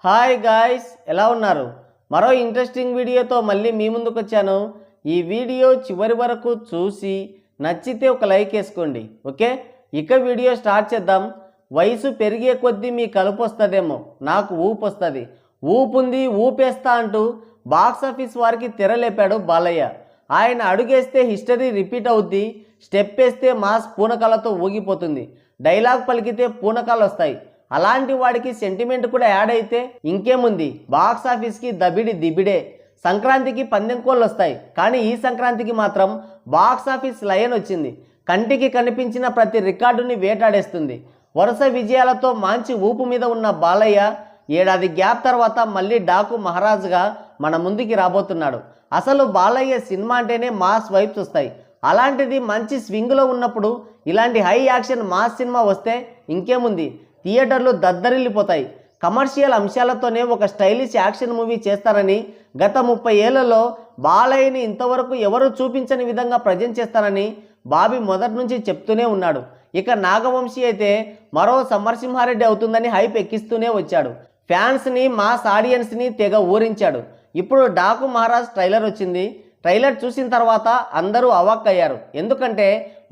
Hi guys, ఎలా ఉన్నారు? మరో ఇంట్రెస్టింగ్ వీడియోతో మళ్ళీ మీ ముందుకు వచ్చాను. ఈ వీడియో చివరి వరకు చూసి నచ్చితే ఒక లైక్ వేసుకోండి. ఓకే, ఇక వీడియో స్టార్ట్ చేద్దాం. వయసు పెరిగే కొద్దీ మీ కలుపు వస్తుందేమో, నాకు ఊపు వస్తుంది. ఊపుంది ఊపేస్తా అంటూ బాక్సాఫీస్ వారికి తెరలేపాడు బాలయ్య. ఆయన అడుగేస్తే హిస్టరీ రిపీట్ అవుద్ది, స్టెప్ వేస్తే మాస్ పూనకాలతో ఊగిపోతుంది, డైలాగ్ పలికితే పూనకాలు వస్తాయి. అలాంటి వాడికి సెంటిమెంట్ కూడా యాడ్ అయితే ఇంకేముంది, బాక్స్ ఆఫీస్కి దబిడి దిబిడే. సంక్రాంతికి పందెం కోళ్ళు వస్తాయి, కానీ ఈ సంక్రాంతికి మాత్రం బాక్స్ ఆఫీస్ లయన్ వచ్చింది. కంటికి కనిపించిన ప్రతి రికార్డుని వేటాడేస్తుంది. వరుస విజయాలతో మంచి ఊపు మీద ఉన్న బాలయ్య ఏడాది గ్యాప్ తర్వాత మళ్ళీ డాకు మహారాజుగా మన ముందుకి రాబోతున్నాడు. అసలు బాలయ్య సినిమా అంటేనే మాస్ వైబ్స్ వస్తాయి. అలాంటిది మంచి స్వింగ్లో ఉన్నప్పుడు ఇలాంటి హై యాక్షన్ మాస్ సినిమా వస్తే ఇంకేముంది, థియేటర్లు దద్దరిల్లిపోతాయి. కమర్షియల్ అంశాలతోనే ఒక స్టైలిష్ యాక్షన్ మూవీ చేస్తారని, గత 30 ఏళ్లలో బాలయ్యని ఇంతవరకు ఎవరు చూపించని విధంగా ప్రజెంట్ చేస్తారని బాబీ మొదటి నుంచి చెప్తూనే ఉన్నాడు. ఇక నాగవంశీ అయితే మరో సమరసింహారెడ్డి అవుతుందని హైప్ ఎక్కిస్తూనే వచ్చాడు. ఫ్యాన్స్ని, మాస్ ఆడియన్స్ని తెగ ఊరించాడు. ఇప్పుడు డాకు మహారాజ్ ట్రైలర్ వచ్చింది. ట్రైలర్ చూసిన తర్వాత అందరూ అవాక్ అయ్యారు. ఎందుకంటే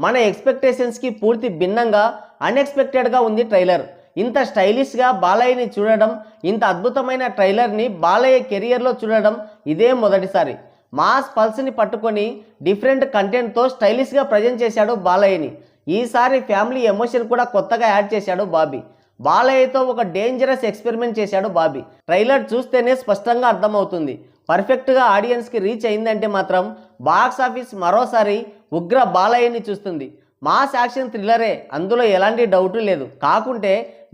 మన ఎక్స్పెక్టేషన్స్కి పూర్తి భిన్నంగా, అన్ఎక్స్పెక్టెడ్గా ఉంది ట్రైలర్. ఇంత స్టైలిష్గా బాలయ్యని చూడడం, ఇంత అద్భుతమైన ట్రైలర్ని బాలయ్య కెరియర్లో చూడడం ఇదే మొదటిసారి. మాస్ పల్స్ని పట్టుకొని డిఫరెంట్ కంటెంట్తో స్టైలిష్గా ప్రజెంట్ చేశాడు బాలయ్యని. ఈసారి ఫ్యామిలీ ఎమోషన్ కూడా కొత్తగా యాడ్ చేశాడు బాబీ. బాలయ్యతో ఒక డేంజరస్ ఎక్స్పెరిమెంట్ చేశాడు బాబీ. ట్రైలర్ చూస్తేనే స్పష్టంగా అర్థమవుతుంది. పర్ఫెక్ట్గా ఆడియన్స్కి రీచ్ అయిందంటే మాత్రం బాక్స్ ఆఫీస్ మరోసారి ఉగ్ర బాలయ్యని చూస్తుంది. మాస్ యాక్షన్ థ్రిల్లరే, అందులో ఎలాంటి డౌటు లేదు. కాకుంటే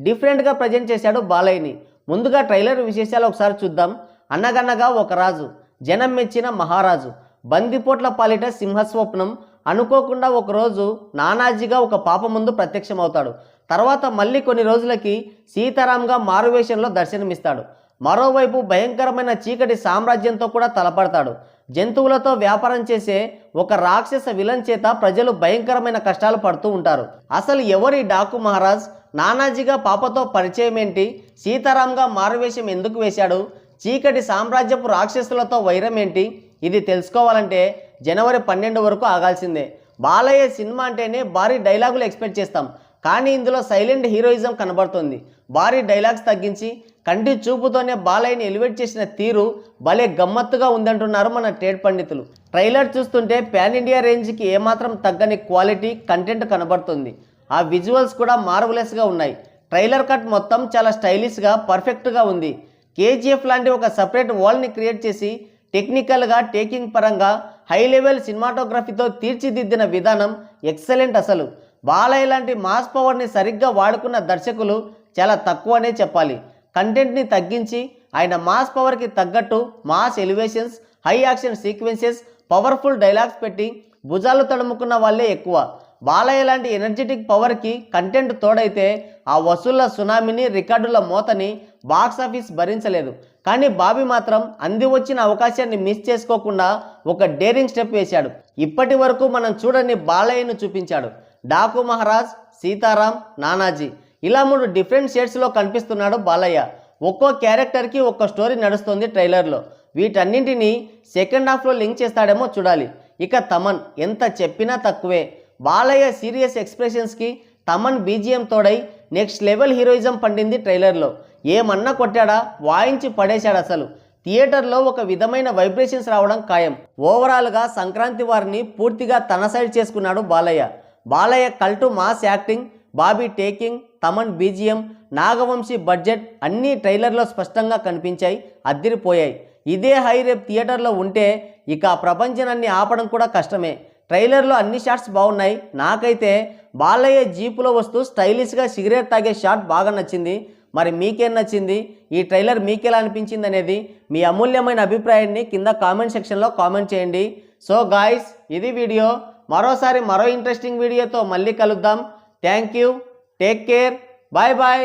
డిఫరెంట్గా ప్రజెంట్ చేశాడు బాలయ్యని. ముందుగా ట్రైలర్ విశేషాలు ఒకసారి చూద్దాం. అనగనగా ఒక రాజు, జనం మెచ్చిన మహారాజు, బందిపోట్ల పాలిట సింహస్వప్నం. అనుకోకుండా ఒకరోజు నానాజీగా ఒక పాప ముందు ప్రత్యక్షమవుతాడు. తర్వాత మళ్ళీ కొన్ని రోజులకి సీతారాంగా మారువేషంలో దర్శనమిస్తాడు. మరోవైపు భయంకరమైన చీకటి సామ్రాజ్యంతో కూడా తలపడతాడు. జంతువులతో వ్యాపారం చేసే ఒక రాక్షస విలన్ చేత ప్రజలు భయంకరమైన కష్టాలు పడుతూ ఉంటారు. అసలు ఎవరి డాకు మహారాజ్? నానాజీగా పాపతో పరిచయం ఏంటి? సీతారాంగా మారువేషం ఎందుకు వేశాడు? చీకటి సామ్రాజ్యపు రాక్షసులతో వైరం ఏంటి? ఇది తెలుసుకోవాలంటే జనవరి 12 వరకు ఆగాల్సిందే. బాలయ్య సినిమా అంటేనే భారీ డైలాగులు ఎక్స్పెక్ట్ చేస్తాం, కానీ ఇందులో సైలెంట్ హీరోయిజం కనబడుతుంది. భారీ డైలాగ్స్ తగ్గించి కంటి చూపుతోనే బాలయ్యని ఎలివేట్ చేసిన తీరు భలే గమ్మత్తుగా ఉందంటున్నారు మన ట్రేడ్ పండితులు. ట్రైలర్ చూస్తుంటే పాన్ ఇండియా రేంజ్కి ఏమాత్రం తగ్గని క్వాలిటీ కంటెంట్ కనబడుతుంది. ఆ విజువల్స్ కూడా మార్వలెస్గా ఉన్నాయి. ట్రైలర్ కట్ మొత్తం చాలా స్టైలిష్గా, పర్ఫెక్ట్గా ఉంది. కేజీఎఫ్ లాంటి ఒక సపరేట్ వాల్ని క్రియేట్ చేసి టెక్నికల్గా, టేకింగ్ పరంగా హై లెవెల్ సినిమాటోగ్రఫీతో తీర్చిదిద్దిన విధానం ఎక్సలెంట్. అసలు బాలయ్య లాంటి మాస్ పవర్ని సరిగ్గా వాడుకున్న దర్శకులు చాలా తక్కువనే చెప్పాలి. కంటెంట్ని తగ్గించి ఆయన మాస్ పవర్కి తగ్గట్టు mass elevations, high action sequences, powerful dialogues పెట్టి భుజాలు తడుముకున్న వాళ్ళే ఎక్కువ. బాలయ్య లాంటి ఎనర్జెటిక్ పవర్కి కంటెంట్ తోడైతే ఆ వసూళ్ల సునామీని, రికార్డుల మోతని బాక్స్ ఆఫీస్ భరించలేదు. కానీ బాబీ మాత్రం అంది వచ్చిన అవకాశాన్ని మిస్ చేసుకోకుండా ఒక డేరింగ్ స్టెప్ వేశాడు. ఇప్పటి వరకు మనం చూడని బాలయ్యను చూపించాడు. డాకు మహారాజ్, సీతారాం, నానాజీ ఇలా 3 డిఫరెంట్ షేడ్స్లో కనిపిస్తున్నాడు బాలయ్య. ఒక్కో క్యారెక్టర్కి ఒక్కో స్టోరీ నడుస్తుంది ట్రైలర్లో. వీటన్నింటినీ సెకండ్ హాఫ్లో లింక్ చేస్తాడేమో చూడాలి. ఇక తమన్ ఎంత చెప్పినా తక్కువే. బాలయ్య సీరియస్ ఎక్స్ప్రెషన్స్కి తమన్ బీజిఎం తోడై నెక్స్ట్ లెవెల్ హీరోయిజం పండింది ట్రైలర్లో. ఏమన్నా కొట్టాడా, వాయించి పడేశాడు. అసలు థియేటర్లో ఒక విధమైన వైబ్రేషన్స్ రావడం ఖాయం. ఓవరాల్గా సంక్రాంతి వారిని పూర్తిగా తన సైడ్ చేసుకున్నాడు Balayya. Balayya cult mass acting, Bobby taking, Thaman BGM, Nagavamsi budget అన్నీ ట్రైలర్లో స్పష్టంగా కనిపించాయి, అద్దిరిపోయాయి. ఇదే హై రేప్ థియేటర్లో ఉంటే ఇక ఆ ప్రపంచాన్ని ఆపడం కూడా కష్టమే. ట్రైలర్లో అన్ని షాట్స్ బాగున్నాయి. నాకైతే బాలయ్య జీపులో వస్తూ స్టైలిష్గా సిగరెట్ తాగే షాట్ బాగా నచ్చింది. మరి మీకేం నచ్చింది? ఈ ట్రైలర్ మీకెలా అనిపించింది అనేది మీ అమూల్యమైన అభిప్రాయాన్ని కింద కామెంట్ సెక్షన్లో కామెంట్ చేయండి. సో గాయ్స్, ఇది వీడియో. మరోసారి మరో ఇంట్రెస్టింగ్ వీడియోతో మళ్ళీ కలుద్దాం. Thank you, take care, bye bye.